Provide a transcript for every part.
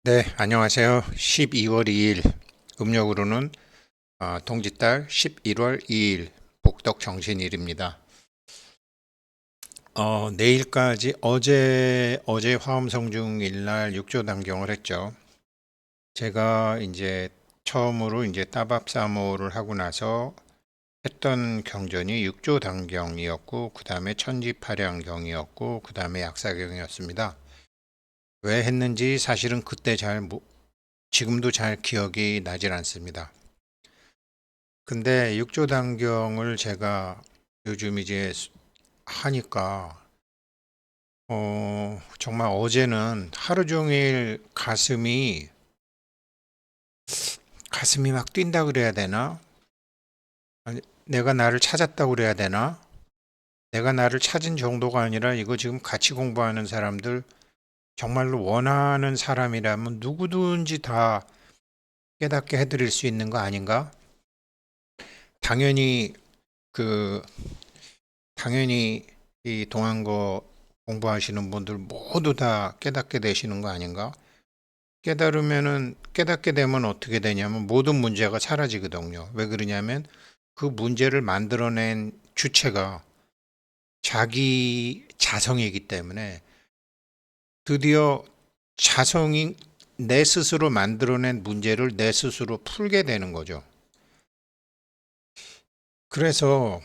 네, 안녕하세요. 12월 2일, 음력으로는 동짓달 11월 2일, 복덕 정신일입니다. 내일까지 어제 화엄성중일 날 6조 단경을 했죠. 제가 이제 처음으로 이제 따밥사모를 하고 나서 했던 경전이 6조 단경이었고, 그 다음에 천지파량경이었고, 그 다음에 약사경이었습니다. 왜 했는지 사실은 그때 지금도 잘 기억이 나질 않습니다. 근데 육조단경을 제가 요즘 이제 하니까 정말 어제는 하루 종일 가슴이 막 뛴다 그래야 되나? 아니, 내가 나를 찾았다고 그래야 되나? 내가 나를 찾은 정도가 아니라 이거 지금 같이 공부하는 사람들 정말로 원하는 사람이라면 누구든지 다 깨닫게 해드릴 수 있는 거 아닌가? 당연히 그 당연히 이 동안거 공부하시는 분들 모두 다 깨닫게 되시는 거 아닌가? 깨닫게 되면 어떻게 되냐면 모든 문제가 사라지거든요. 왜 그러냐면 그 문제를 만들어낸 주체가 자기 자성이기 때문에 드디어 자성이 내 스스로 만들어낸 문제를 내 스스로 풀게 되는 거죠. 그래서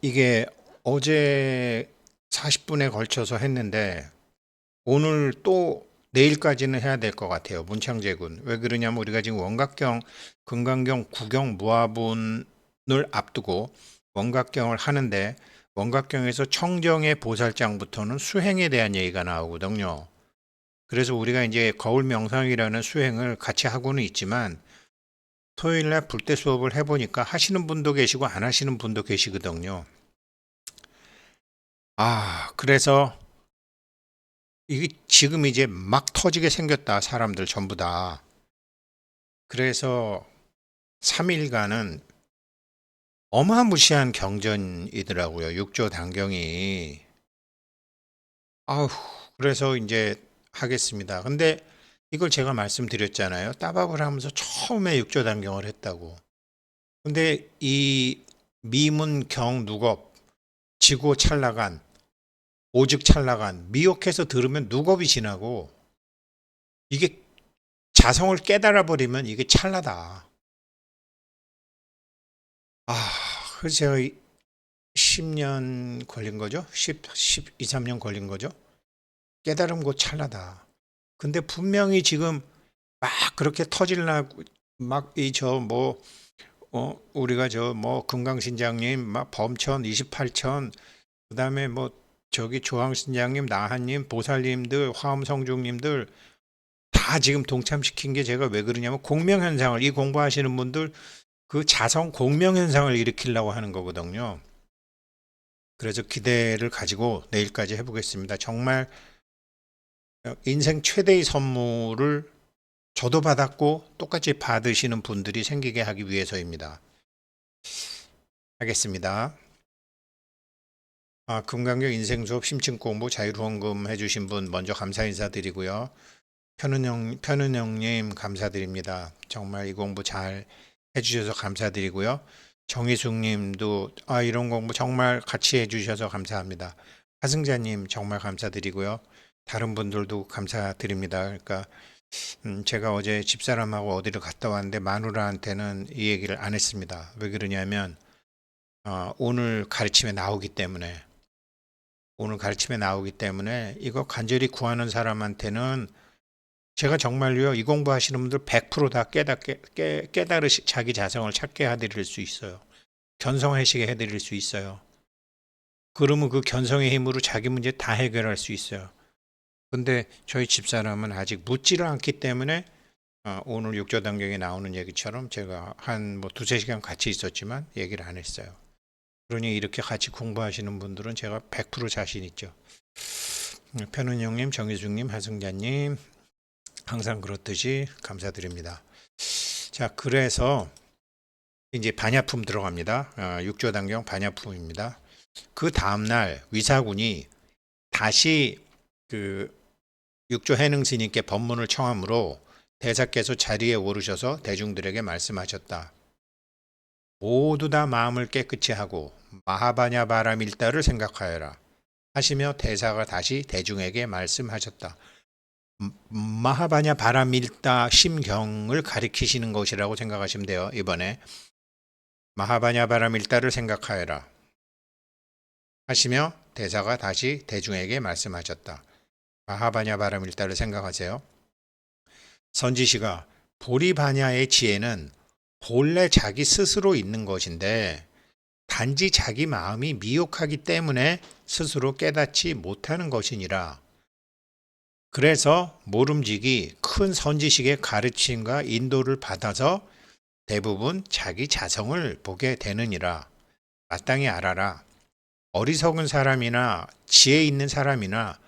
이게 어제 40분에 걸쳐서 했는데 오늘 또 내일까지는 해야 될 것 같아요. 문창제군. 왜 그러냐면 우리가 지금 원각경, 금강경, 구경, 무화분을 앞두고 원각경을 하는데 원각경에서 청정의 보살장부터는 수행에 대한 얘기가 나오거든요. 그래서 우리가 이제 거울 명상이라는 수행을 같이 하고는 있지만 토요일 날 불때 수업을 해보니까 하시는 분도 계시고 안 하시는 분도 계시거든요. 그래서 이게 지금 이제 막 터지게 생겼다, 사람들 전부 다. 그래서 3일간은 어마무시한 경전이더라고요. 6조 단경이. 아우, 그래서 이제 하겠습니다. 근데 이걸 제가 말씀드렸잖아요. 따박을 하면서 처음에 6조 단경을 했다고. 근데 이 미문 경 누겁, 지고 찰나간, 오직 찰나간, 미혹해서 들으면 누겁이 지나고 이게 자성을 깨달아 버리면 이게 찰나다. 그래서 제가 10년 걸린 거죠? 2, 3년 걸린 거죠? 깨달음 곧 찰나다. 근데 분명히 지금 막 그렇게 터질라고 막 이 저 뭐 우리가 저 뭐 금강신장님 막 범천 28천 그다음에 뭐 저기 조항신장님 나한님 보살님들 화엄성중님들 다 지금 동참시킨 게 제가 왜 그러냐면 공명현상을 이 공부하시는 분들 그 자성 공명현상을 일으키려고 하는 거거든요. 그래서 기대를 가지고 내일까지 해보겠습니다. 정말 인생 최대의 선물을 저도 받았고 똑같이 받으시는 분들이 생기게 하기 위해서입니다. 하겠습니다. 금강경 인생수업 심층공부 자율후원금 해주신 분 먼저 감사 인사드리고요. 편은영님 감사드립니다. 정말 이 공부 잘 해주셔서 감사드리고요. 정희숙님도 이런 공부 정말 같이 해주셔서 감사합니다. 하승자님 정말 감사드리고요. 다른 분들도 감사드립니다. 그러니까 제가 어제 집사람하고 어디를 갔다 왔는데 마누라한테는 이 얘기를 안 했습니다. 왜 그러냐면 오늘 가르침에 나오기 때문에 이거 간절히 구하는 사람한테는 제가 정말요 이 공부하시는 분들 100%다 깨달으시 자기 자성을 찾게 해드릴 수 있어요. 견성하시게 해드릴 수 있어요. 그러면 그 견성의 힘으로 자기 문제 다 해결할 수 있어요. 근데 저희 집사람은 아직 묻지를 않기 때문에 오늘 육조단경에 나오는 얘기처럼 제가 한 뭐 두세 시간 같이 있었지만 얘기를 안 했어요. 그러니 이렇게 같이 공부하시는 분들은 제가 100% 자신 있죠. 편은영님, 정희중님, 하승자님 항상 그렇듯이 감사드립니다. 자, 그래서 이제 반야품 들어갑니다. 육조단경 반야품입니다. 그 다음날 위사군이 다시 그 육조 해능 스님께 법문을 청하므로 대사께서 자리에 오르셔서 대중들에게 말씀하셨다. 모두 다 마음을 깨끗이 하고 마하바냐 바라밀다를 생각하여라 하시며 대사가 다시 대중에게 말씀하셨다. 마하바냐 바라밀다 심경을 가리키시는 것이라고 생각하시면 돼요. 이번에 마하바냐 바라밀다를 생각하여라 하시며 대사가 다시 대중에게 말씀하셨다. 마하바냐 바라밀다를 생각하세요. 선지시가 보리바냐의 지혜는 본래 자기 스스로 있는 것인데 단지 자기 마음이 미혹하기 때문에 스스로 깨닫지 못하는 것이니라. 그래서 모름지기 큰 선지식의 가르침과 인도를 받아서 대부분 자기 자성을 보게 되느니라. 마땅히 알아라. 어리석은 사람이나 지혜 있는 사람이나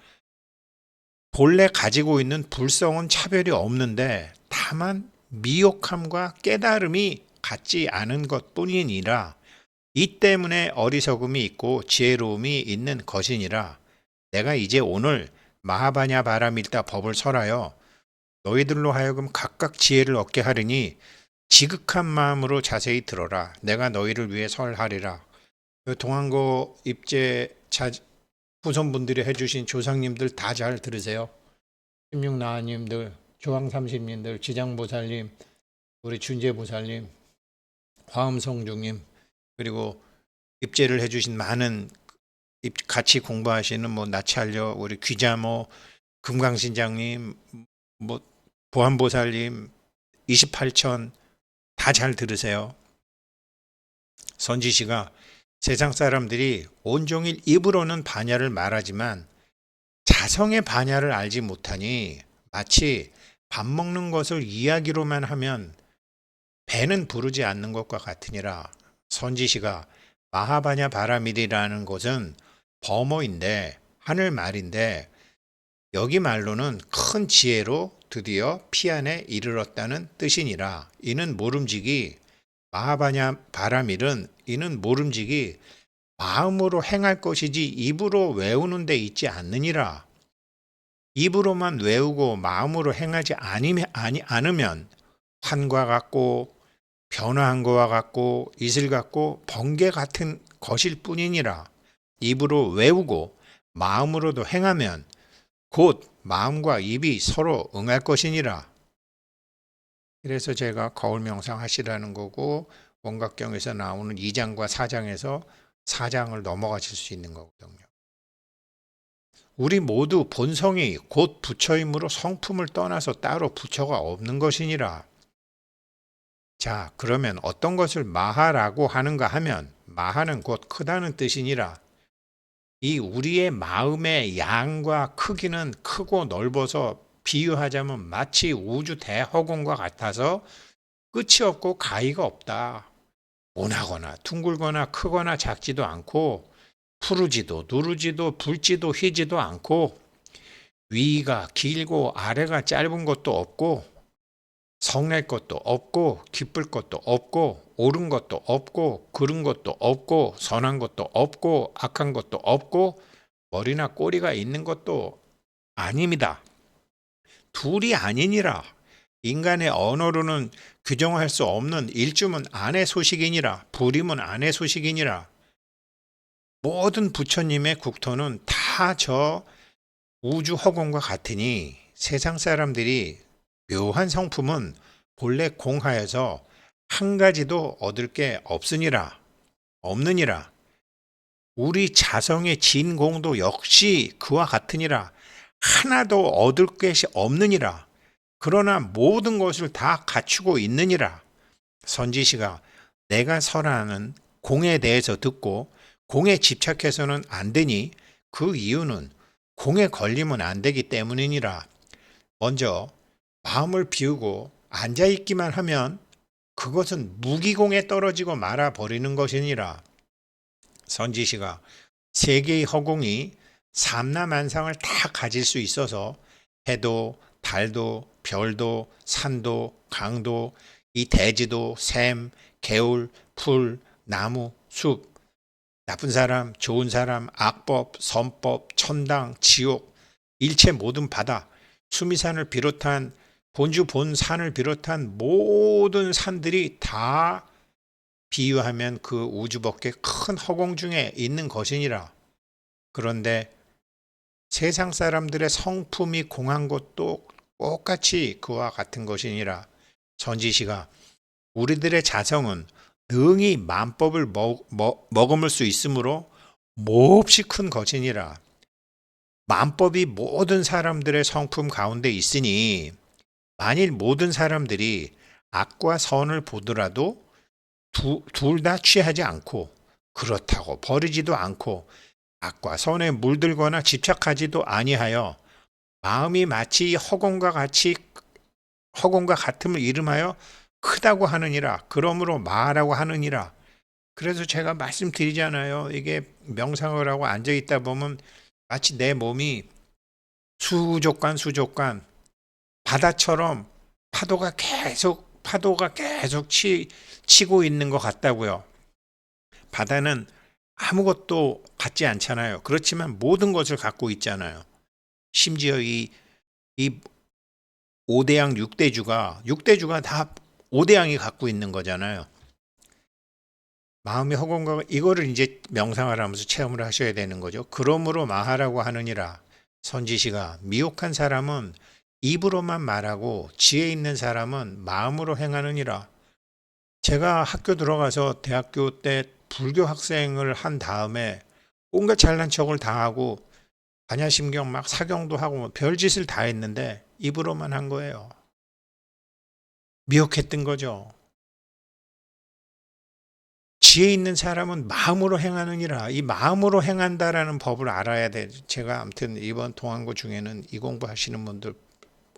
본래 가지고 있는 불성은 차별이 없는데 다만 미혹함과 깨달음이 같지 않은 것뿐이니라. 이 때문에 어리석음이 있고 지혜로움이 있는 것이니라. 내가 이제 오늘 마하바냐 바라밀다 법을 설하여 너희들로 하여금 각각 지혜를 얻게 하리니 지극한 마음으로 자세히 들어라. 내가 너희를 위해 설하리라. 동안고 입제 후손분들이 해주신 조상님들 다 잘 들으세요. 16나님들, 조왕삼십님들, 지장보살님, 우리 준재보살님, 화엄성중님, 그리고 입제를 해주신 많은 같이 공부하시는 나찰려 우리 귀자모, 금강신장님, 보안보살님, 28천 다 잘 들으세요. 선지시가 세상 사람들이 온종일 입으로는 반야를 말하지만 자성의 반야를 알지 못하니 마치 밥 먹는 것을 이야기로만 하면 배는 부르지 않는 것과 같으니라. 선지시가 마하바냐 바라밀이라는 것은 범어인데 하늘 말인데 여기 말로는 큰 지혜로 드디어 피안에 이르렀다는 뜻이니라. 이는 모름지기 마하바냐 바라밀은 이는 모름지기 마음으로 행할 것이지 입으로 외우는 데 있지 않느니라. 입으로만 외우고 마음으로 행하지 않으면 환과 같고 변화한 것과 같고 이슬 같고 번개 같은 것일 뿐이니라. 입으로 외우고 마음으로도 행하면 곧 마음과 입이 서로 응할 것이니라. 그래서 제가 거울 명상 하시라는 거고 원각경에서 나오는 2장과 4장에서 4장을 넘어가실 수 있는 거거든요. 우리 모두 본성이 곧 부처이므로 성품을 떠나서 따로 부처가 없는 것이니라. 자, 그러면 어떤 것을 마하라고 하는가 하면 마하는 곧 크다는 뜻이니라. 이 우리의 마음의 양과 크기는 크고 넓어서 비유하자면 마치 우주 대허공과 같아서 끝이 없고 가히가 없다. 온하거나 둥글거나 크거나 작지도 않고 푸르지도 누르지도 붉지도 희지도 않고 위가 길고 아래가 짧은 것도 없고 성낼 것도 없고 기쁠 것도 없고 옳은 것도 없고 그른 것도 없고 선한 것도 없고 악한 것도 없고 머리나 꼬리가 있는 것도 아닙니다. 둘이 아니니라. 인간의 언어로는 규정할 수 없는 일주문 안의 소식이니라. 불임은 안의 소식이니라. 모든 부처님의 국토는 다 저 우주 허공과 같으니 세상 사람들이 묘한 성품은 본래 공하여서 한 가지도 얻을 게 없느니라. 우리 자성의 진공도 역시 그와 같으니라. 하나도 얻을 것이 없느니라. 그러나 모든 것을 다 갖추고 있느니라. 선지시가 내가 설하는 공에 대해서 듣고 공에 집착해서는 안 되니 그 이유는 공에 걸리면 안 되기 때문이니라. 먼저 마음을 비우고 앉아있기만 하면 그것은 무기공에 떨어지고 말아버리는 것이니라. 선지시가 세계의 허공이 삼라만상을 다 가질 수 있어서 해도 달도 별도 산도 강도 이 대지도 샘 개울 풀 나무 숲 나쁜 사람 좋은 사람 악법 선법 천당 지옥 일체 모든 바다 수미산을 비롯한 본주 본산을 비롯한 모든 산들이 다 비유하면 그 우주 밖에 큰 허공 중에 있는 것이니라. 그런데 세상 사람들의 성품이 공한 것도 똑같이 그와 같은 것이니라. 선지시가 우리들의 자성은 능히 만법을 머금을 수 있으므로 몹시 큰 것이니라. 만법이 모든 사람들의 성품 가운데 있으니 만일 모든 사람들이 악과 선을 보더라도 둘 다 취하지 않고 그렇다고 버리지도 않고 악과 선에 물들거나 집착하지도 아니하여 마음이 마치 허공과 같음을 이름하여 크다고 하느니라. 그러므로 마라고 하느니라. 그래서 제가 말씀드리잖아요. 이게 명상을 하고 앉아 있다 보면 마치 내 몸이 수족관 바다처럼 파도가 계속 치고 있는 것 같다고요. 바다는 아무것도 갖지 않잖아요. 그렇지만 모든 것을 갖고 있잖아요. 심지어 이 5대양 6대주가 다 5대양이 갖고 있는 거잖아요. 마음의 허공과 이거를 이제 명상을 하면서 체험을 하셔야 되는 거죠. 그러므로 마하라고 하느니라. 선지시가 미혹한 사람은 입으로만 말하고 지혜 있는 사람은 마음으로 행하느니라. 제가 학교 들어가서 대학교 때 불교 학생을 한 다음에 온갖 잘난 척을 다 하고 반야심경 막 사경도 하고 별짓을 다 했는데 입으로만 한 거예요. 미혹했던 거죠. 지혜 있는 사람은 마음으로 행하느니라. 이 마음으로 행한다라는 법을 알아야 돼. 제가 아무튼 이번 동안고 중에는 이 공부하시는 분들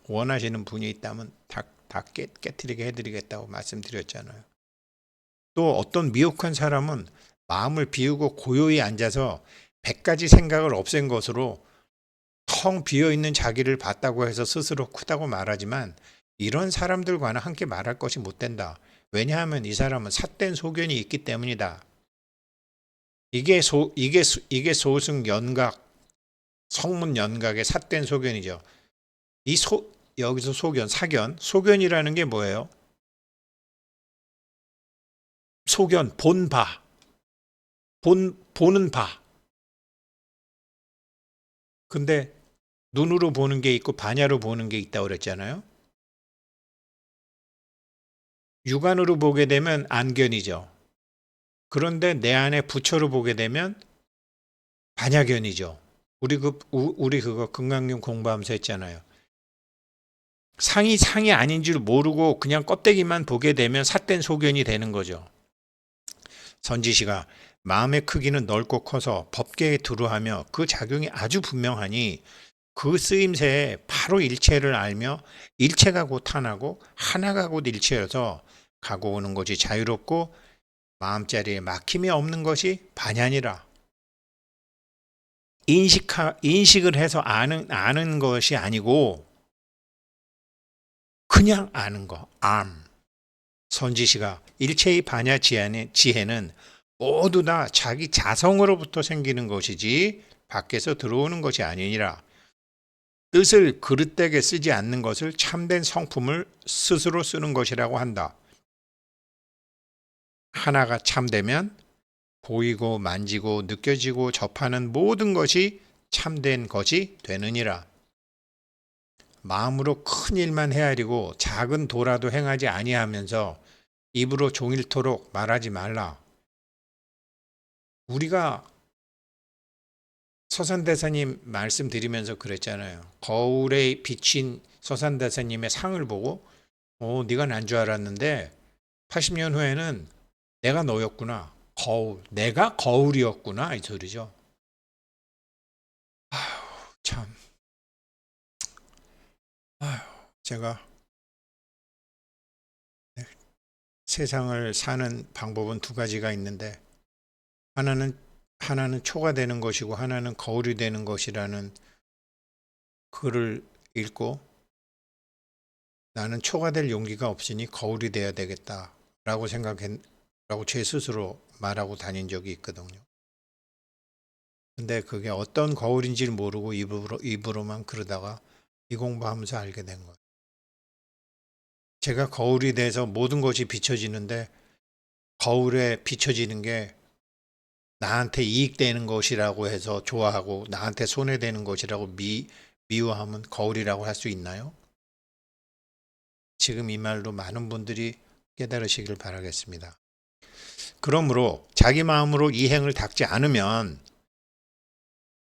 원하시는 분이 있다면 다 깨트리게 해드리겠다고 말씀드렸잖아요. 또 어떤 미혹한 사람은 마음을 비우고 고요히 앉아서 100가지 생각을 없앤 것으로 텅 비어있는 자기를 봤다고 해서 스스로 크다고 말하지만 이런 사람들과는 함께 말할 것이 못 된다. 왜냐하면 이 사람은 삿된 소견이 있기 때문이다. 이게 소승 연각, 성문 연각의 삿된 소견이죠. 여기서 소견이라는 게 뭐예요? 소견, 보는 바. 근데 눈으로 보는 게 있고 반야로 보는 게 있다고 그랬잖아요. 육안으로 보게 되면 안견이죠. 그런데 내 안에 부처로 보게 되면 반야견이죠. 우리 그거 금강경 공부하면서 했잖아요. 상이 아닌 줄 모르고 그냥 껍데기만 보게 되면 삿된 소견이 되는 거죠. 선지시가 마음의 크기는 넓고 커서 법계에 두루하며 그 작용이 아주 분명하니 그 쓰임새에 바로 일체를 알며 일체가 곧 하나고 하나가 곧 일체여서 가고 오는 것이 자유롭고 마음자리에 막힘이 없는 것이 반야니라. 인식을 해서 아는 것이 아니고 그냥 아는 거, 선지시가 일체의 반야 지혜는 모두 다 자기 자성으로부터 생기는 것이지 밖에서 들어오는 것이 아니니라. 뜻을 그릇되게 쓰지 않는 것을 참된 성품을 스스로 쓰는 것이라고 한다. 하나가 참되면 보이고 만지고 느껴지고 접하는 모든 것이 참된 것이 되느니라. 마음으로 큰 일만 헤아리고 작은 도라도 행하지 아니하면서 입으로 종일토록 말하지 말라. 우리가 서산대사님 말씀드리면서 그랬잖아요. 거울에 비친 서산대사님의 상을 보고 네가 난 줄 알았는데 80년 후에는 내가 너였구나. 내가 거울이었구나 이 소리죠. 참. 제가 세상을 사는 방법은 두 가지가 있는데 하나는 초가 되는 것이고 하나는 거울이 되는 것이라는 글을 읽고 나는 초가 될 용기가 없으니 거울이 돼야 되겠다라고 라고 제 스스로 말하고 다닌 적이 있거든요. 근데 그게 어떤 거울인지를 모르고 입으로만 그러다가 이 공부하면서 알게 된 거예요. 제가 거울이 돼서 모든 것이 비춰지는데 거울에 비춰지는 게 나한테 이익되는 것이라고 해서 좋아하고 나한테 손해되는 것이라고 미워하면 거울이라고 할 수 있나요? 지금 이 말로 많은 분들이 깨달으시길 바라겠습니다. 그러므로 자기 마음으로 이 행을 닦지 않으면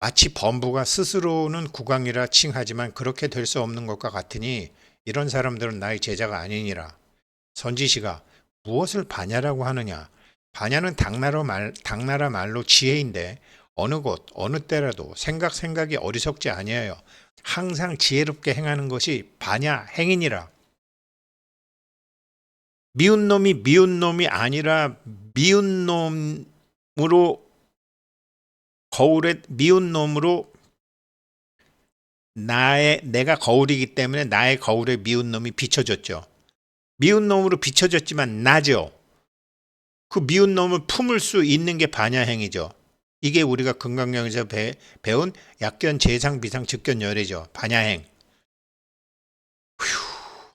마치 범부가 스스로는 국왕이라 칭하지만 그렇게 될 수 없는 것과 같으니 이런 사람들은 나의 제자가 아니니라. 선지시가 무엇을 반야라고 하느냐? 반야는 당나라 말로 지혜인데 어느 곳 어느 때라도 생각이 어리석지 아니하여 항상 지혜롭게 행하는 것이 반야 행이니라. 미운 놈이 아니라 미운 놈으로 거울에 미운 놈으로 내가 거울이기 때문에 나의 거울에 미운 놈이 비춰졌죠. 미운 놈으로 비춰졌지만 나죠. 그 미운 놈을 품을 수 있는 게 반야행이죠. 이게 우리가 금강경에서 배운 약견, 재상, 비상, 즉견, 열애죠. 반야행.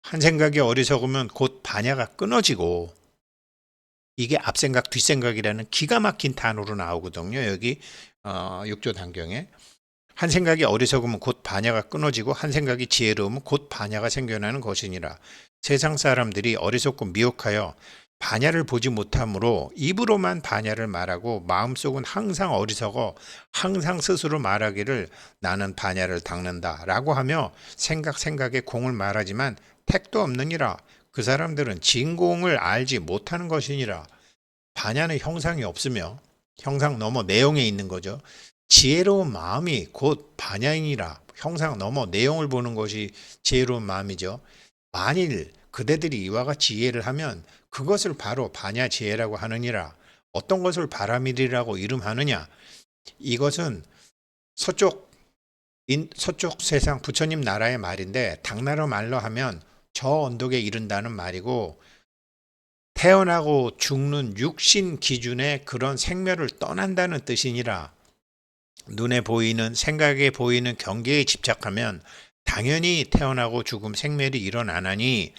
한 생각이 어리석으면 곧 반야가 끊어지고 이게 앞생각, 뒷생각이라는 기가 막힌 단어로 나오거든요. 여기 6조 단경에. 한 생각이 어리석으면 곧 반야가 끊어지고 한 생각이 지혜로우면 곧 반야가 생겨나는 것이니라. 세상 사람들이 어리석고 미혹하여 반야를 보지 못하므로 입으로만 반야를 말하고 마음속은 항상 어리석어 항상 스스로 말하기를 나는 반야를 닦는다 라고 하며 생각에 공을 말하지만 택도 없느니라. 그 사람들은 진공을 알지 못하는 것이니라. 반야는 형상이 없으며 형상 넘어 내용에 있는 거죠. 지혜로운 마음이 곧 반야이니라. 형상 넘어 내용을 보는 것이 지혜로운 마음이죠. 만일 그대들이 이와 같이 이해를 하면 그것을 바로 반야 지혜라고 하느니라. 어떤 것을 바라밀이라고 이름하느냐? 이것은 서쪽 세상 부처님 나라의 말인데 당나라 말로 하면 저 언덕에 이른다는 말이고 태어나고 죽는 육신 기준의 그런 생멸을 떠난다는 뜻이니라. 눈에 보이는 생각에 보이는 경계에 집착하면 당연히 태어나고 죽음 생멸이 일어나나니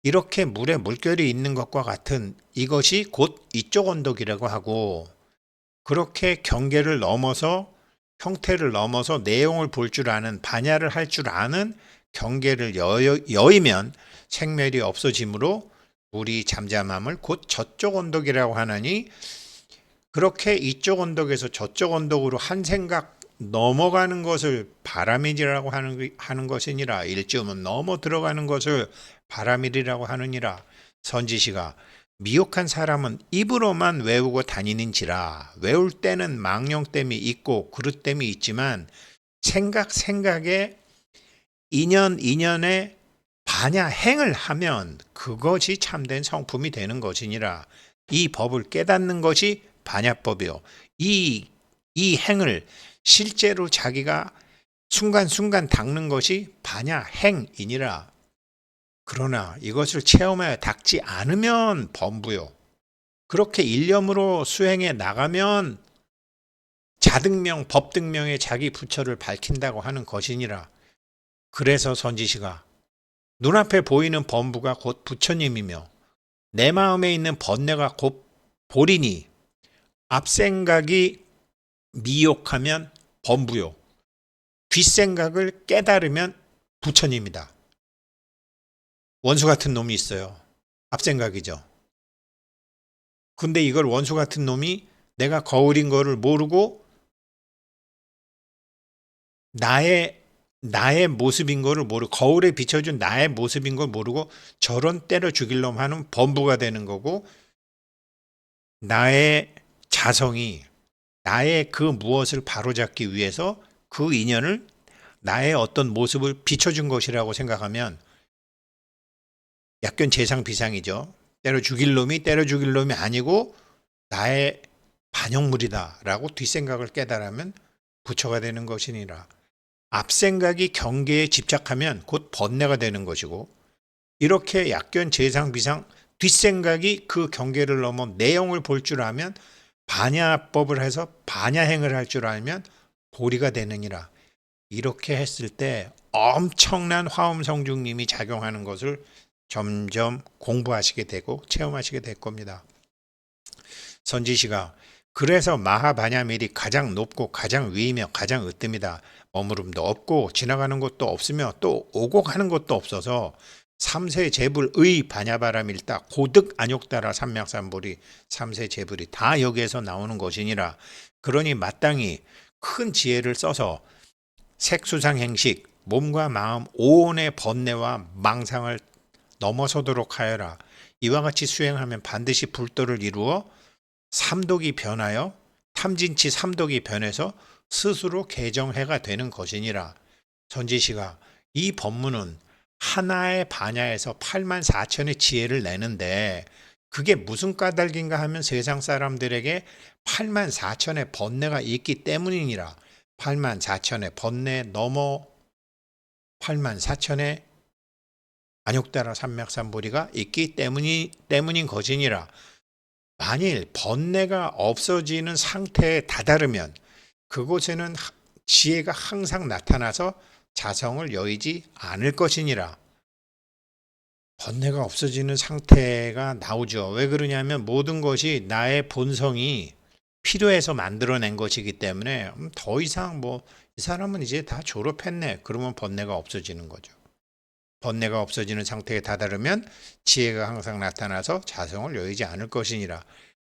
이렇게 물에 물결이 있는 것과 같은 이것이 곧 이쪽 언덕이라고 하고 그렇게 경계를 넘어서 형태를 넘어서 내용을 볼 줄 아는 반야를 할 줄 아는 경계를 여의면 생멸이 없어지므로 우리 잠잠함을 곧 저쪽 언덕이라고 하나니 그렇게 이쪽 언덕에서 저쪽 언덕으로 한 생각 넘어가는 것을 바라밀이라고 하는 것이니라. 일점은 넘어 들어가는 것을 바라밀이라고 하느니라. 선지시가 미혹한 사람은 입으로만 외우고 다니는지라. 외울 때는 망령됨이 있고 그릇됨이 있지만 생각에 인연에 반야 행을 하면 그것이 참된 성품이 되는 것이니라. 이 법을 깨닫는 것이 반야법이요. 이 행을 실제로 자기가 순간순간 닦는 것이 반야 행이니라. 그러나 이것을 체험하여 닦지 않으면 범부요. 그렇게 일념으로 수행해 나가면 자등명, 법등명의 자기 부처를 밝힌다고 하는 것이니라. 그래서 선지시가 눈앞에 보이는 범부가 곧 부처님이며 내 마음에 있는 번뇌가 곧 보리니 앞생각이 미혹하면 범부요. 뒷생각을 깨달으면 부처님이다. 원수 같은 놈이 있어요. 앞생각이죠. 근데 이걸 원수 같은 놈이 내가 거울인 거를 모르고 나의 모습인 거를 모르고 거울에 비춰준 나의 모습인 걸 모르고 저런 때려 죽일 놈 하는 범부가 되는 거고 나의 자성이 나의 그 무엇을 바로잡기 위해서 그 인연을 나의 어떤 모습을 비춰준 것이라고 생각하면 약견 재상 비상이죠. 때려 죽일 놈이 아니고 나의 반영물이다라고 뒷생각을 깨달으면 부처가 되는 것이니라. 앞생각이 경계에 집착하면 곧 번뇌가 되는 것이고 이렇게 약견 재상 비상 뒷생각이 그 경계를 넘어 내용을 볼 줄 알면 반야법을 해서 반야행을 할 줄 알면 보리가 되느니라. 이렇게 했을 때 엄청난 화엄 성중님이 작용하는 것을 점점 공부하시게 되고 체험하시게 될 겁니다. 선지시가 그래서 마하바냐밀이 가장 높고 가장 위이며 가장 으뜸이다. 머무름도 없고 지나가는 곳도 없으며 또 오고 가는 곳도 없어서 삼세 제불의 바냐바라밀다 고득 안욕다라 삼명삼불이 삼세 제불이 다 여기에서 나오는 것이니라. 그러니 마땅히 큰 지혜를 써서 색수상행식 몸과 마음 오온의 번뇌와 망상을 넘어서도록 하여라. 이와 같이 수행하면 반드시 불도를 이루어 삼독이 변하여 탐진치 삼독이 변해서 스스로 개정해가 되는 것이니라. 선지시가 이 법문은 하나의 반야에서 8만 4천의 지혜를 내는데 그게 무슨 까닭인가 하면 세상 사람들에게 8만 4천의 번뇌가 있기 때문이니라. 8만 4천의 번뇌 넘어 8만 4천의 안욕다라 삼맥삼보리가 있기 때문인 것이니라. 만일 번뇌가 없어지는 상태에 다다르면 그곳에는 지혜가 항상 나타나서 자성을 여의지 않을 것이니라. 번뇌가 없어지는 상태가 나오죠. 왜 그러냐면 모든 것이 나의 본성이 필요해서 만들어낸 것이기 때문에 더 이상 이 사람은 이제 다 졸업했네. 그러면 번뇌가 없어지는 거죠. 번뇌가 없어지는 상태에 다다르면 지혜가 항상 나타나서 자성을 여의지 않을 것이니라.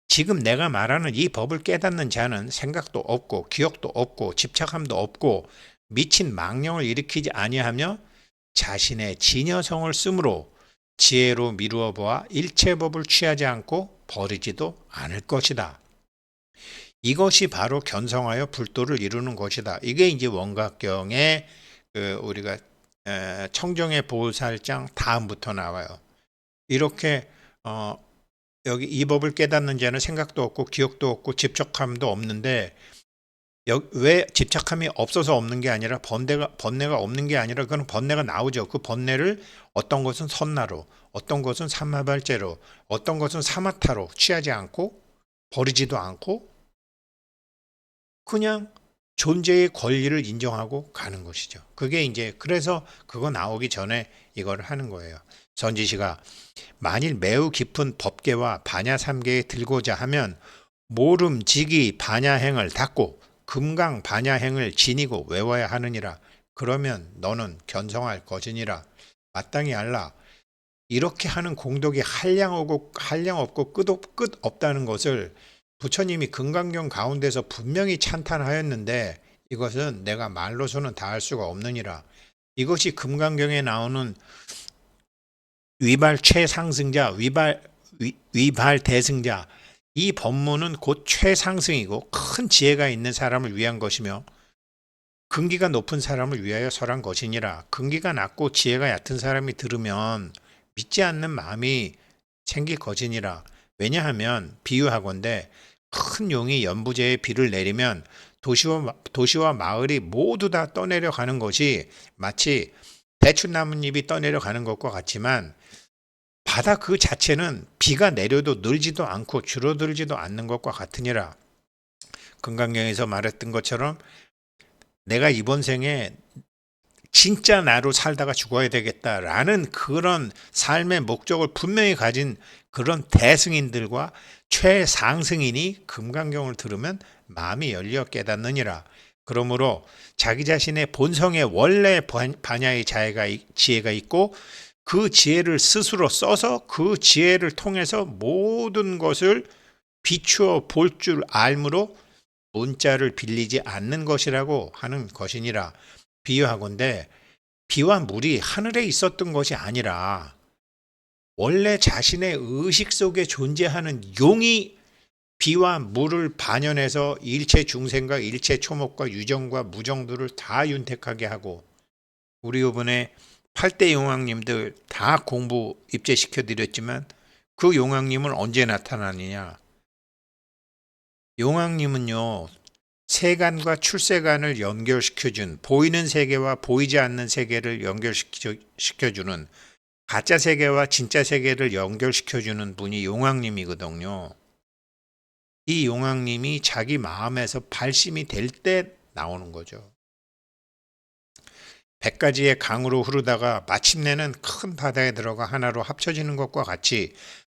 지금 내가 말하는 이 법을 깨닫는 자는 생각도 없고 기억도 없고 집착함도 없고 미친 망령을 일으키지 아니하며 자신의 진여성을 쓰므로 지혜로 미루어 보아 일체법을 취하지 않고 버리지도 않을 것이다. 이것이 바로 견성하여 불도를 이루는 것이다. 이게 이제 원각경의 우리가 청정의 보살장 다음부터 나와요. 이렇게 여기 이 법을 깨닫는 자는 생각도 없고 기억도 없고 집착함도 없는데 왜 집착함이 없어서 없는 게 아니라 번뇌가 없는 게 아니라 그건 번뇌가 나오죠. 그 번뇌를 어떤 것은 선나로, 어떤 것은 삼마발제로, 어떤 것은 사마타로 취하지 않고 버리지도 않고 그냥 존재의 권리를 인정하고 가는 것이죠. 그게 이제 그래서 그거 나오기 전에 이걸 하는 거예요. 선지시가 만일 매우 깊은 법계와 반야삼계에 들고자 하면 모름지기 반야행을 닫고 금강 반야행을 지니고 외워야 하느니라. 그러면 너는 견성할 것이니라. 마땅히 알라. 이렇게 하는 공덕이 한량 없고 끝 없다는 것을 부처님이 금강경 가운데서 분명히 찬탄하였는데 이것은 내가 말로서는 다 할 수가 없느니라. 이것이 금강경에 나오는 위발 최상승자, 위발 대승자, 이 법문은 곧 최상승이고 큰 지혜가 있는 사람을 위한 것이며 근기가 높은 사람을 위하여 설한 것이니라. 근기가 낮고 지혜가 얕은 사람이 들으면 믿지 않는 마음이 생길 것이니라. 왜냐하면 비유하건대 큰 용이 연부제에 비를 내리면 도시와 마을이 모두 다 떠내려 가는 것이 마치 대추나뭇잎이 떠내려 가는 것과 같지만 바다 그 자체는 비가 내려도 늘지도 않고 줄어들지도 않는 것과 같으니라. 금강경에서 말했던 것처럼 내가 이번 생에 진짜 나로 살다가 죽어야 되겠다라는 그런 삶의 목적을 분명히 가진 그런 대승인들과 최상승인이 금강경을 들으면 마음이 열려 깨닫느니라. 그러므로 자기 자신의 본성의 원래 반야의 지혜가 있고 그 지혜를 스스로 써서 그 지혜를 통해서 모든 것을 비추어 볼 줄 알므로 문자를 빌리지 않는 것이라고 하는 것이니라. 비유하건대 비와 물이 하늘에 있었던 것이 아니라 원래 자신의 의식 속에 존재하는 용이 비와 물을 반연해서 일체 중생과 일체 초목과 유정과 무정들을 다 윤택하게 하고 우리 이번에 8대 용왕님들 다 공부 입제시켜 드렸지만 그 용왕님은 언제 나타나느냐. 용왕님은요 세간과 출세간을 연결시켜준 보이는 세계와 보이지 않는 세계를 연결시켜주는 가짜 세계와 진짜 세계를 연결시켜주는 분이 용왕님이거든요. 이 용왕님이 자기 마음에서 발심이 될 때 나오는 거죠. 100가지의 강으로 흐르다가 마침내는 큰 바다에 들어가 하나로 합쳐지는 것과 같이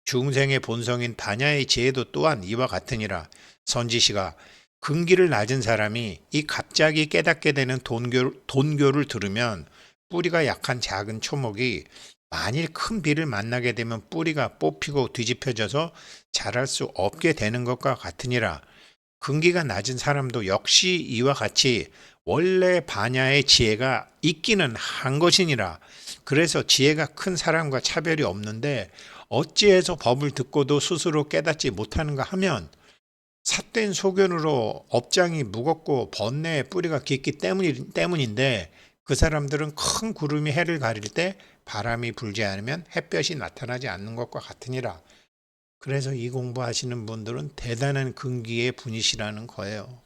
중생의 본성인 반야의 지혜도 또한 이와 같으니라. 선지시가 근기를 낮은 사람이 이 갑자기 깨닫게 되는 돈교를 들으면 뿌리가 약한 작은 초목이 만일 큰 비를 만나게 되면 뿌리가 뽑히고 뒤집혀져서 자랄 수 없게 되는 것과 같으니라. 근기가 낮은 사람도 역시 이와 같이 원래 반야의 지혜가 있기는 한 것이니라. 그래서 지혜가 큰 사람과 차별이 없는데 어찌해서 법을 듣고도 스스로 깨닫지 못하는가 하면 삿된 소견으로 업장이 무겁고 번뇌의 뿌리가 깊기 때문인데 그 사람들은 큰 구름이 해를 가릴 때 바람이 불지 않으면 햇볕이 나타나지 않는 것과 같으니라. 그래서 이 공부하시는 분들은 대단한 근기의 분이시라는 거예요.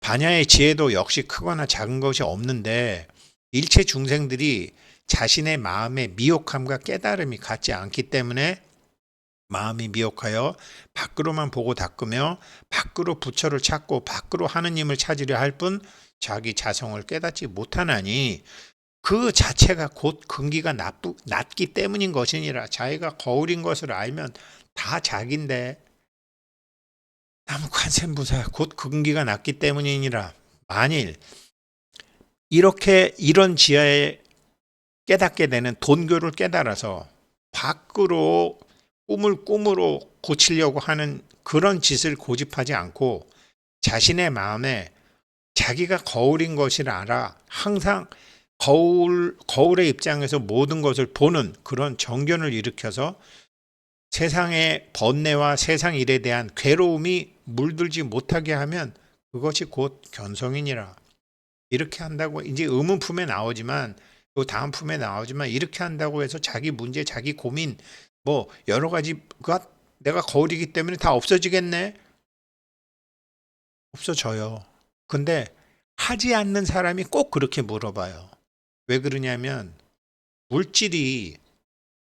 반야의 지혜도 역시 크거나 작은 것이 없는데 일체 중생들이 자신의 마음의 미혹함과 깨달음이 같지 않기 때문에 마음이 미혹하여 밖으로만 보고 닦으며 밖으로 부처를 찾고 밖으로 하느님을 찾으려 할 뿐 자기 자성을 깨닫지 못하나니 그 자체가 곧 근기가 낮기 때문인 것이니라. 자기가 거울인 것을 알면 다 자기인데 나무 관세음보살 곧 근기가 낮기 때문이니라. 만일 이런 지하에 깨닫게 되는 돈교를 깨달아서 밖으로 꿈을 꿈으로 고치려고 하는 그런 짓을 고집하지 않고 자신의 마음에 자기가 거울인 것을 알아 항상 거울의 입장에서 모든 것을 보는 그런 정견을 일으켜서 세상의 번뇌와 세상 일에 대한 괴로움이 물들지 못하게 하면 그것이 곧 견성이니라. 이렇게 한다고 이제 의문품에 나오지만 또 다음 품에 나오지만 이렇게 한다고 해서 자기 문제, 자기 고민 뭐 여러 가지가 내가 거울이기 때문에 다 없어지겠네? 없어져요. 근데 하지 않는 사람이 꼭 그렇게 물어봐요. 왜 그러냐면 물질이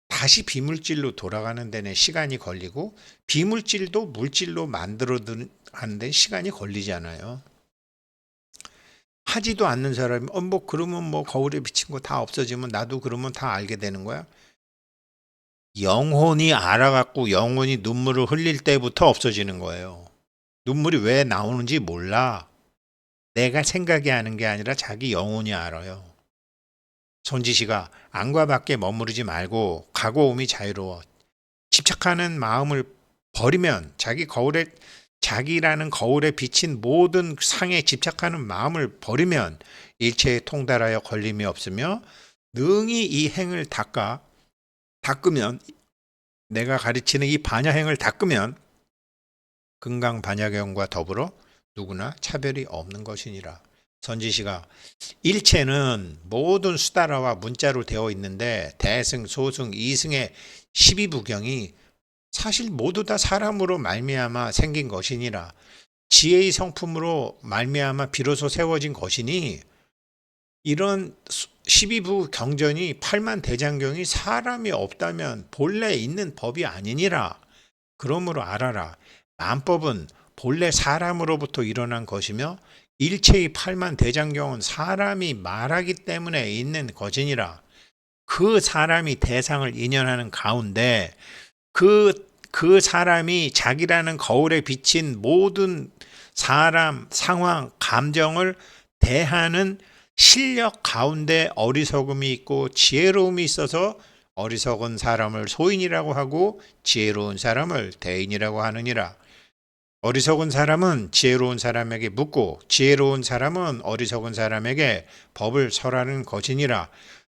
다시 비물질로 돌아가는 데는 시간이 걸리고 비물질도 물질로 만들어하는 데 시간이 걸리잖아요. 하지도 않는 사람이 뭐 그러면 뭐 거울에 비친 거 다 없어지면 나도 그러면 다 알게 되는 거야? 영혼이 알아갖고 영혼이 눈물을 흘릴 때부터 없어지는 거예요. 눈물이 왜 나오는지 몰라. 내가 생각이 하는 게 아니라 자기 영혼이 알아요. 손지시가 안과 밖에 머무르지 말고 가고 오미 자유로워. 집착하는 마음을 버리면 자기라는 거울에 비친 모든 상에 집착하는 마음을 버리면 일체에 통달하여 걸림이 없으며 능히 이 행을 닦으면 내가 가르치는 이 반야행을 닦으면 금강반야경과 더불어 누구나 차별이 없는 것이니라. 선지시가 일체는 모든 수다라와 문자로 되어 있는데 대승, 소승, 이승의 12부경이 사실 모두 다 사람으로 말미암아 생긴 것이니라. 지혜의 성품으로 말미암아 비로소 세워진 것이니 이런 12부 경전이 8만 대장경이 사람이 없다면 본래 있는 법이 아니니라. 그러므로 알아라. 만법은 본래 사람으로부터 일어난 것이며 일체의 8만 대장경은 사람이 말하기 때문에 있는 것이니라. 그 사람이 대상을 인연하는 가운데 그 사람이 자기라는 거울에 비친 모든 사람, 상황, 감정을 대하는 실력 가운데 어리석음이 있고 지혜로움이 있어서 어리석은 사람을 소인이라고 하고 지혜로운 사람을 대인이라고 하느니라. 어리석은 사람은 지혜로운 사람에게 묻고 지혜로운 사람은 어리석은 사람에게 법을 설하는 것이니라.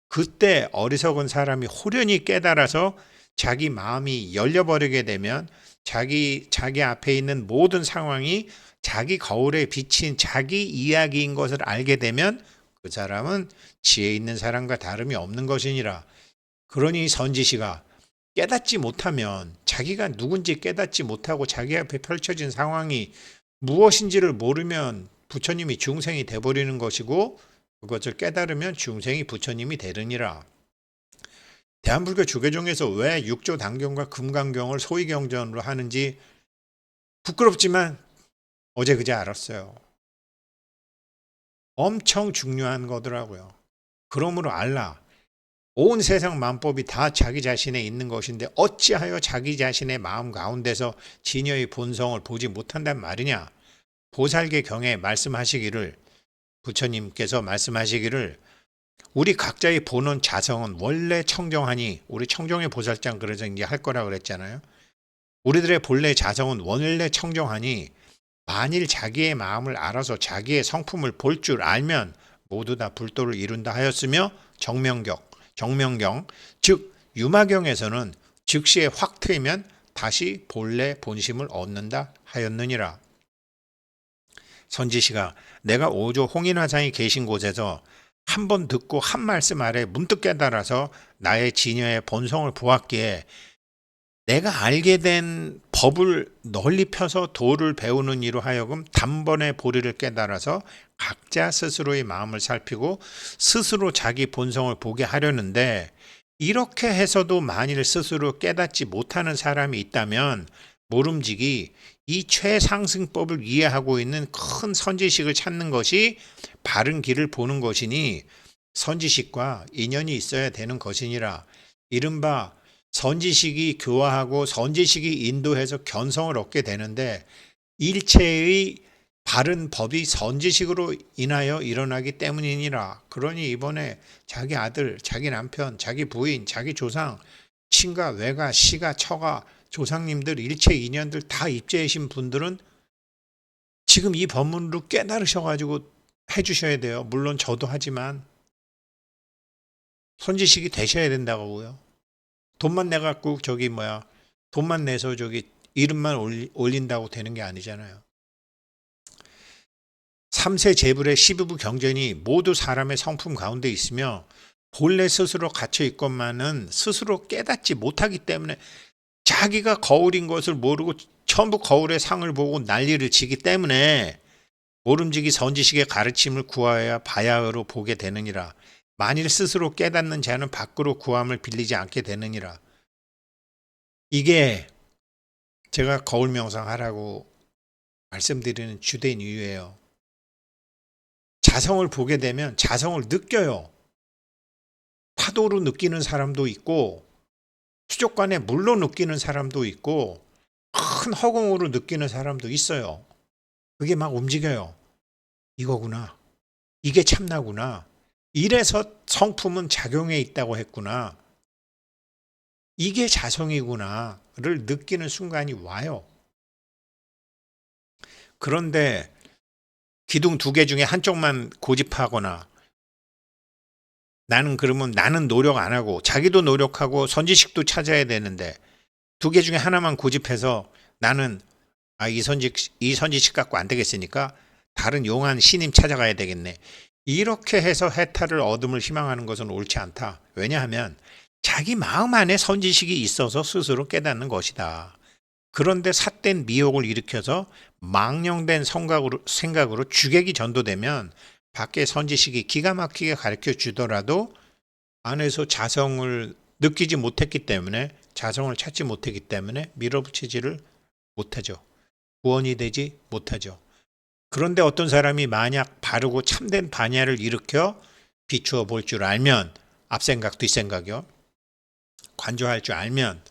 그때 어리석은 사람이 호련히 깨달아서 자기 마음이 열려버리게 되면 자기 앞에 있는 모든 상황이 자기 거울에 비친 자기 이야기인 것을 알게 되면 그 사람은 지혜 있는 사람과 다름이 없는 것이니라. 그러니 선지시가 깨닫지 못하면 자기가 누군지 깨닫지 못하고 자기 앞에 펼쳐진 상황이 무엇인지를 모르면 부처님이 중생이 돼버리는 것이고 그것을 깨달으면 중생이 부처님이 되느니라. 대한불교 주계종에서 왜 육조 단경과 금강경을 소위경전으로 하는지 부끄럽지만 어제 그제 알았어요. 엄청 중요한 거더라고요. 그러므로 알라. 온 세상 만법이 다 자기 자신에 있는 것인데 어찌하여 자기 자신의 마음 가운데서 진여의 본성을 보지 못한단 말이냐. 보살계 경에 말씀하시기를, 부처님께서 말씀하시기를, 우리 각자의 본원 자성은 원래 청정하니, 우리 청정의 보살장 그래서 이제 할 거라 그랬잖아요. 우리들의 본래 자성은 원래 청정하니 만일 자기의 마음을 알아서 자기의 성품을 볼 줄 알면 모두 다 불도를 이룬다 하였으며, 정명경 즉 유마경에서는 즉시에 확 트이면 다시 본래 본심을 얻는다 하였느니라. 선지시가 내가 오조 홍인화상이 계신 곳에서 한 번 듣고 한 말씀 아래 문득 깨달아서 나의 진여의 본성을 보았기에 내가 알게 된 법을 널리 펴서 도를 배우는 이로 하여금 단번에 보리를 깨달아서 각자 스스로의 마음을 살피고 스스로 자기 본성을 보게 하려는데, 이렇게 해서도 만일 스스로 깨닫지 못하는 사람이 있다면 모름지기 이 최상승법을 이해하고 있는 큰 선지식을 찾는 것이 바른 길을 보는 것이니 선지식과 인연이 있어야 되는 것이니라. 이른바 선지식이 교화하고 선지식이 인도해서 견성을 얻게 되는데, 일체의 바른 법이 선지식으로 인하여 일어나기 때문이니라. 그러니 이번에 자기 아들, 자기 남편, 자기 부인, 자기 조상, 친가, 외가, 시가, 처가, 조상님들, 일체 인연들 다 입제하신 분들은 지금 이 법문으로 깨달으셔가지고 해주셔야 돼요. 물론 저도 하지만 선지식이 되셔야 된다고요. 돈만 내갖고 돈만 내서 이름만 올린다고 되는 게 아니잖아요. 3세 재불의 12부 경전이 모두 사람의 성품 가운데 있으며 본래 스스로 갇혀 있건만은 스스로 깨닫지 못하기 때문에 자기가 거울인 것을 모르고 전부 거울의 상을 보고 난리를 치기 때문에 모름지기 선지식의 가르침을 구하여야 바야흐로 보게 되느니라. 만일 스스로 깨닫는 자는 밖으로 구함을 빌리지 않게 되느니라. 이게 제가 거울 명상하라고 말씀드리는 주된 이유예요. 자성을 보게 되면 자성을 느껴요. 파도로 느끼는 사람도 있고 수족관에 물로 느끼는 사람도 있고 큰 허공으로 느끼는 사람도 있어요. 그게 막 움직여요. 이거구나. 이게 참나구나. 이래서 성품은 작용해 있다고 했구나. 이게 자성이구나를 느끼는 순간이 와요. 그런데 기둥 2개 중에 한쪽만 고집하거나 나는 노력 안 하고 자기도 노력하고 선지식도 찾아야 되는데 2개 중에 하나만 고집해서 나는 이 선지식 갖고 안 되겠으니까 다른 용한 신임 찾아가야 되겠네. 이렇게 해서 해탈을 얻음을 희망하는 것은 옳지 않다. 왜냐하면 자기 마음 안에 선지식이 있어서 스스로 깨닫는 것이다. 그런데 삿된 미혹을 일으켜서 망령된 생각으로 주객이 전도되면 밖에 선지식이 기가 막히게 가르쳐 주더라도 안에서 자성을 느끼지 못했기 때문에, 자성을 찾지 못했기 때문에 밀어붙이지를 못하죠. 구원이 되지 못하죠. 그런데 어떤 사람이 만약 바르고 참된 반야를 일으켜 비추어 볼 줄 알면, 앞생각 뒷생각이요, 관조할 줄 알면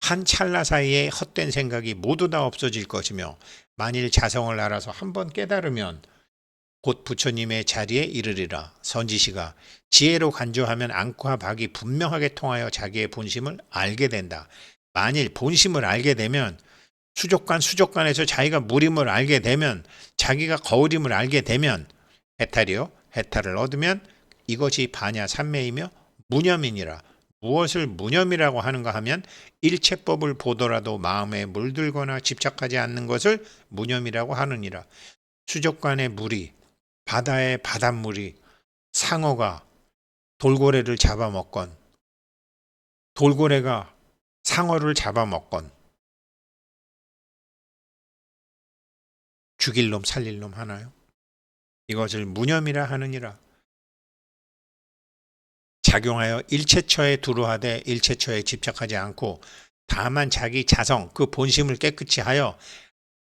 한 찰나 사이에 헛된 생각이 모두 다 없어질 것이며, 만일 자성을 알아서 한번 깨달으면 곧 부처님의 자리에 이르리라. 선지시가 지혜로 간조하면 안과 박이 분명하게 통하여 자기의 본심을 알게 된다. 만일 본심을 알게 되면 수족관에서 자기가 물임을 알게 되면, 자기가 거울임을 알게 되면 해탈을 얻으면 이것이 반야 삼매이며 무념이니라. 무엇을 무념이라고 하는가 하면 일체법을 보더라도 마음에 물들거나 집착하지 않는 것을 무념이라고 하느니라. 수족관의 물이, 바다의 바닷물이 상어가 돌고래를 잡아먹건 돌고래가 상어를 잡아먹건 죽일 놈 살릴 놈 하나요? 이것을 무념이라 하느니라. 작용하여 일체처에 두루하되 일체처에 집착하지 않고 다만 자기 자성 그 본심을 깨끗이 하여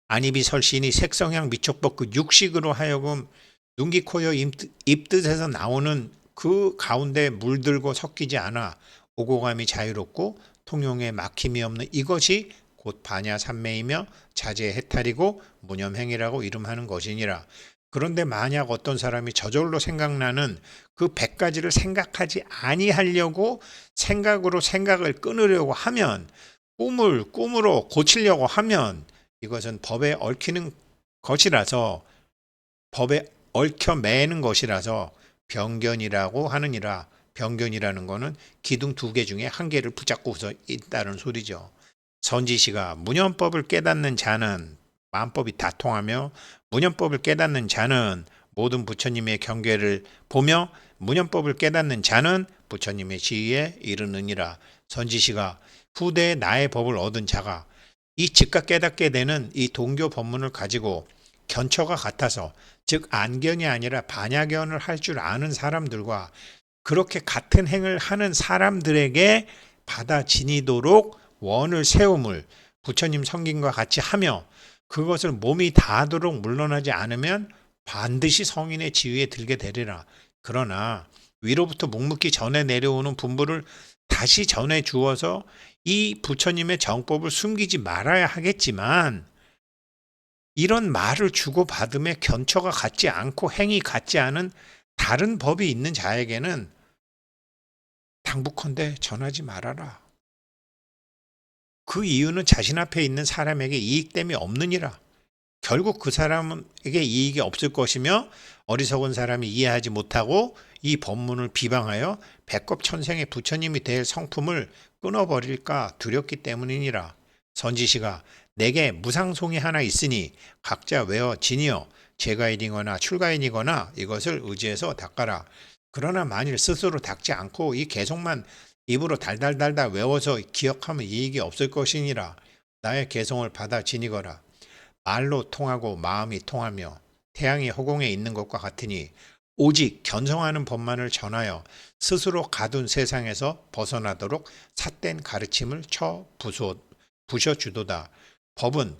안입이 설신이 색성향 미촉법 그 육식으로 하여금 눈기 코여 입 뜻에서 나오는 그 가운데 물들고 섞이지 않아 오고 감이 자유롭고 통용에 막힘이 없는 이것이 곧 반야삼매이며 자제 해탈이고 무념행위라고 이름하는 것이니라. 그런데 만약 어떤 사람이 저절로 생각나는 그 100가지를 생각하지 아니하려고 생각으로 생각을 끊으려고 하면, 꿈으로 고치려고 하면, 이것은 법에 얽히는 것이라서, 법에 얽혀 매는 것이라서 병견이라고 하느니라. 병견이라는 거는 기둥 2개 중에 한 개를 붙잡고서 있다는 소리죠. 선지시가 무념법을 깨닫는 자는 만법이 다 통하며, 무념법을 깨닫는 자는 모든 부처님의 경계를 보며, 무념법을 깨닫는 자는 부처님의 지위에 이르느니라. 선지시가 후대에 나의 법을 얻은 자가 이 즉각 깨닫게 되는 이 동교 법문을 가지고 견처가 같아서, 즉 안견이 아니라 반야견을 할 줄 아는 사람들과 그렇게 같은 행을 하는 사람들에게 받아 지니도록 원을 세움을 부처님 성김과 같이 하며, 그것을 몸이 다하도록 물러나지 않으면 반드시 성인의 지위에 들게 되리라. 그러나 위로부터 묵묵히 전해 내려오는 분부를 다시 전해 주어서 이 부처님의 정법을 숨기지 말아야 하겠지만, 이런 말을 주고받음에 견처가 같지 않고 행이 같지 않은 다른 법이 있는 자에게는 당부컨대 전하지 말아라. 그 이유는 자신 앞에 있는 사람에게 이익됨이 없느니라. 결국 그 사람에게 이익이 없을 것이며, 어리석은 사람이 이해하지 못하고 이 법문을 비방하여 백겁천생의 부처님이 될 성품을 끊어버릴까 두렵기 때문이니라. 선지시가 내게 무상송이 하나 있으니 각자 외어 지니어 제가인이거나 출가인이거나 이것을 의지해서 닦아라. 그러나 만일 스스로 닦지 않고 이 개송만 입으로 달달달달 외워서 기억하면 이익이 없을 것이니라. 나의 개송을 받아 지니거라. 말로 통하고 마음이 통하며 태양이 허공에 있는 것과 같으니, 오직 견성하는 법만을 전하여 스스로 가둔 세상에서 벗어나도록 삿된 가르침을 부셔주도다. 법은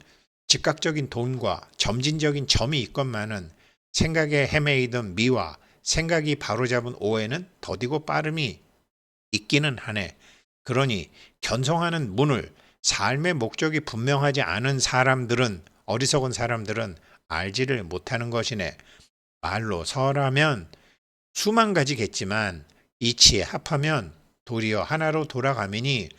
즉각적인 돈과 점진적인 점이 있건만은 생각에 헤매이던 미와 생각이 바로잡은 오해는 더디고 빠름이 있기는 하네. 그러니 견성하는 문을 삶의 목적이 분명하지 않은 사람들은, 어리석은 사람들은 알지를 못하는 것이네. 말로 설하면 수만 가지겠지만 이치에 합하면 도리어 하나로 돌아가미니,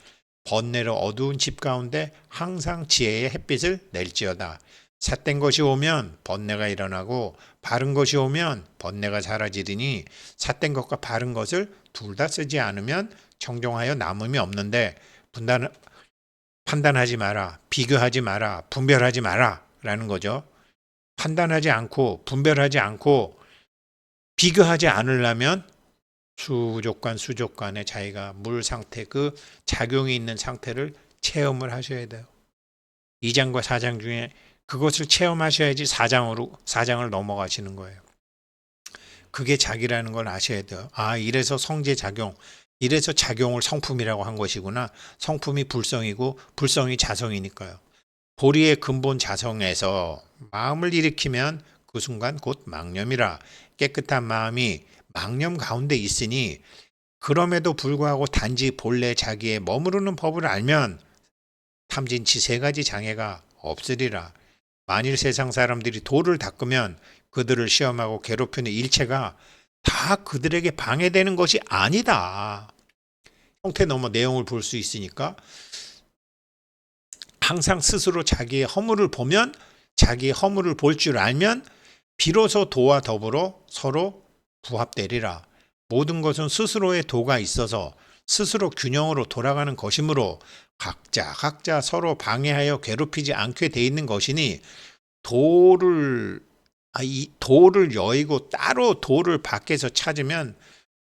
번뇌로 어두운 집 가운데 항상 지혜의 햇빛을 낼지어다. 삿된 것이 오면 번뇌가 일어나고 바른 것이 오면 번뇌가 사라지리니, 삿된 것과 바른 것을 둘 다 쓰지 않으면 청종하여 남음이 없는데, 판단하지 마라, 비교하지 마라, 분별하지 마라 라는 거죠. 판단하지 않고 분별하지 않고 비교하지 않으려면 수족관의 자기가 물 상태, 그 작용이 있는 상태를 체험을 하셔야 돼요. 2장과 4장 중에 그것을 체험하셔야지 4장을 넘어가시는 거예요. 그게 자기라는 걸 아셔야 돼요. 아, 이래서 성제작용, 이래서 작용을 성품이라고 한 것이구나. 성품이 불성이고 불성이 자성이니까요. 보리의 근본 자성에서 마음을 일으키면 그 순간 곧 망념이라. 깨끗한 마음이 망념 가운데 있으니, 그럼에도 불구하고 단지 본래 자기의 머무르는 법을 알면 탐진치 3가지 장애가 없으리라. 만일 세상 사람들이 도를 닦으면 그들을 시험하고 괴롭히는 일체가 다 그들에게 방해되는 것이 아니다. 형태 넘어 내용을 볼 수 있으니까, 항상 스스로 자기의 허물을 보면, 자기의 허물을 볼 줄 알면 비로소 도와 더불어 서로 부합되리라. 모든 것은 스스로의 도가 있어서 스스로 균형으로 돌아가는 것이므로 각자 서로 방해하여 괴롭히지 않게 돼 있는 것이니, 이 도를 여의고 따로 도를 밖에서 찾으면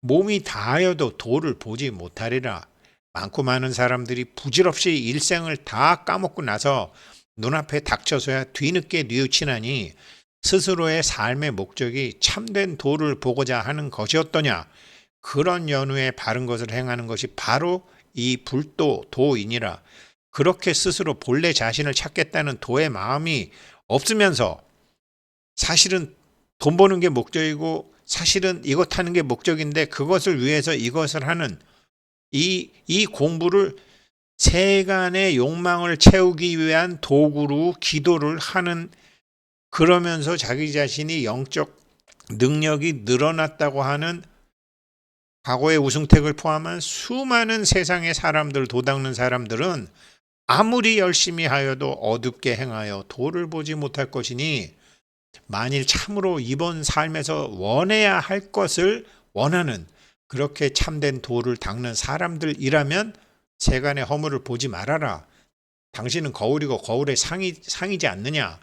몸이 다하여도 도를 보지 못하리라. 많고 많은 사람들이 부질없이 일생을 다 까먹고 나서 눈앞에 닥쳐서야 뒤늦게 뉘우치나니, 스스로의 삶의 목적이 참된 도를 보고자 하는 것이었더냐. 그런 연후에 바른 것을 행하는 것이 바로 이 불도 도이니라. 그렇게 스스로 본래 자신을 찾겠다는 도의 마음이 없으면서, 사실은 돈 버는 게 목적이고 사실은 이것 하는 게 목적인데 그것을 위해서 이것을 하는 이 공부를 세간의 욕망을 채우기 위한 도구로 기도를 하는, 그러면서 자기 자신이 영적 능력이 늘어났다고 하는 과거의 우승택을 포함한 수많은 세상의 사람들, 도닦는 사람들은 아무리 열심히 하여도 어둡게 행하여 도를 보지 못할 것이니, 만일 참으로 이번 삶에서 원해야 할 것을 원하는 그렇게 참된 도를 닦는 사람들이라면 세간의 허물을 보지 말아라. 당신은 거울이고 거울의 상이지 않느냐.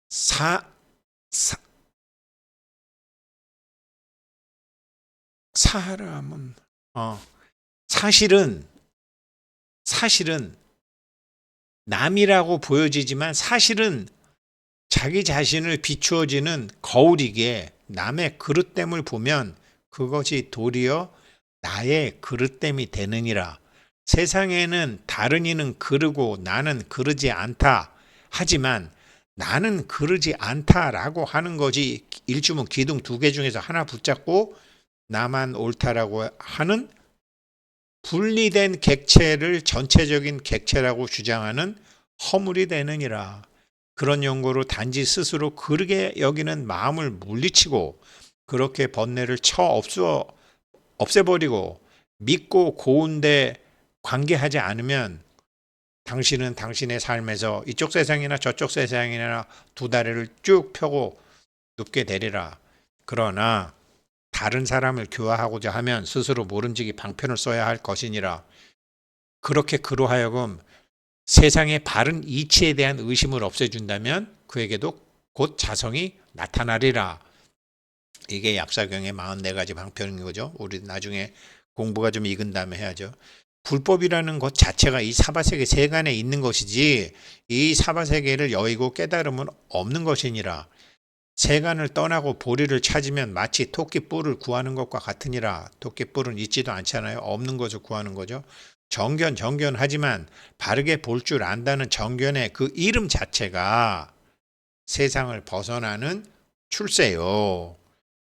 사, 사 사람은 사실은 남이라고 보여지지만 사실은 자기 자신을 비추어지는 거울이기에 남의 그릇됨을 보면 그것이 도리어 나의 그릇됨이 되느니라. 세상에는 다른 이는 그르고 나는 그르지 않다. 하지만 나는 그르지 않다라고 하는 것이 일주문 기둥 두 개 중에서 하나 붙잡고 나만 옳다라고 하는 분리된 객체를 전체적인 객체라고 주장하는 허물이 되느니라. 그런 용고로 단지 스스로 그르게 여기는 마음을 물리치고 그렇게 번뇌를 없애버리고 믿고 고운데 관계하지 않으면 당신은 당신의 삶에서 이쪽 세상이나 저쪽 세상이나 두 다리를 쭉 펴고 눕게 되리라. 그러나 다른 사람을 교화하고자 하면 스스로 모름지기 방편을 써야 할 것이니라. 그렇게 그로 하여금 세상의 바른 이치에 대한 의심을 없애준다면 그에게도 곧 자성이 나타나리라. 이게 약사경의 44가지 방편인 거죠. 우리 나중에 공부가 좀 익은 다음에 해야죠. 불법이라는 것 자체가 이 사바세계 세간에 있는 것이지 이 사바세계를 여의고 깨달음은 없는 것이니라. 세간을 떠나고 보리를 찾으면 마치 토끼뿔을 구하는 것과 같으니라. 토끼뿔은 있지도 않잖아요. 없는 것을 구하는 거죠. 정견하지만 바르게 볼 줄 안다는 정견의 그 이름 자체가 세상을 벗어나는 출세요.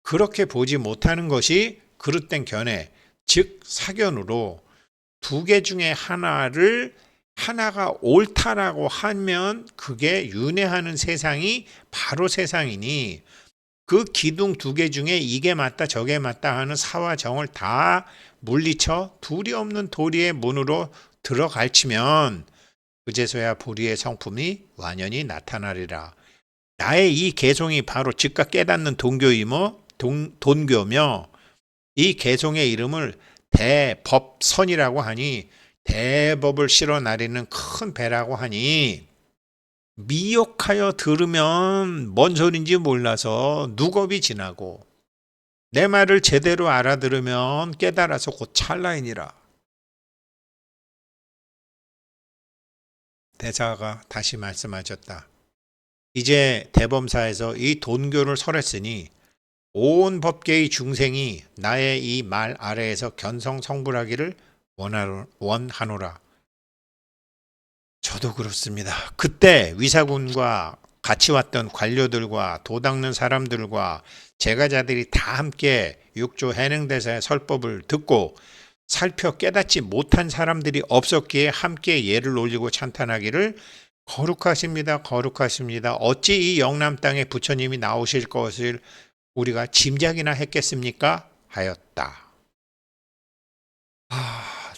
그렇게 보지 못하는 것이 그릇된 견해, 즉 사견으로 두 개 중에 하나가 옳다라고 하면 그게 윤회하는 세상이 바로 세상이니, 그 기둥 두 개 중에 이게 맞다 저게 맞다 하는 사와 정을 다 물리쳐 둘이 없는 도리의 문으로 들어갈치면 그제서야 보리의 성품이 완연히 나타나리라. 나의 이 개송이 바로 즉각 깨닫는 돈교며 이 개송의 이름을 대법선이라고 하니, 대법을 실어 나르는 큰 배라고 하니, 미혹하여 들으면 뭔 소린지 몰라서 누겁이 지나고 내 말을 제대로 알아들으면 깨달아서 곧 찰나이니라. 대사가 다시 말씀하셨다. 이제 대범사에서 이 돈교를 설했으니 온 법계의 중생이 나의 이 말 아래에서 견성성불하기를 원하노라. 저도 그렇습니다. 그때 위사군과 같이 왔던 관료들과 도닦는 사람들과 제가자들이 다 함께 육조 해능대사의 설법을 듣고 살펴 깨닫지 못한 사람들이 없었기에 함께 예를 올리고 찬탄하기를 거룩하십니다. 거룩하십니다. 어찌 이 영남 땅에 부처님이 나오실 것을 우리가 짐작이나 했겠습니까? 하였다.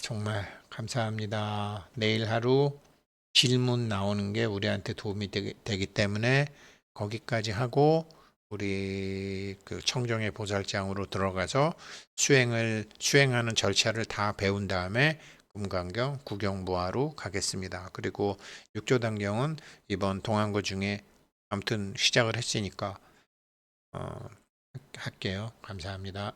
정말 감사합니다. 내일 하루 질문 나오는 게 우리한테 도움이 되기 때문에 거기까지 하고 우리 그 청정의 보살장으로 들어가서 수행하는 절차를 다 배운 다음에 금강경 구경보화로 가겠습니다. 그리고 육조단경은 이번 동안거 중에 아무튼 시작을 했으니까 할게요. 감사합니다.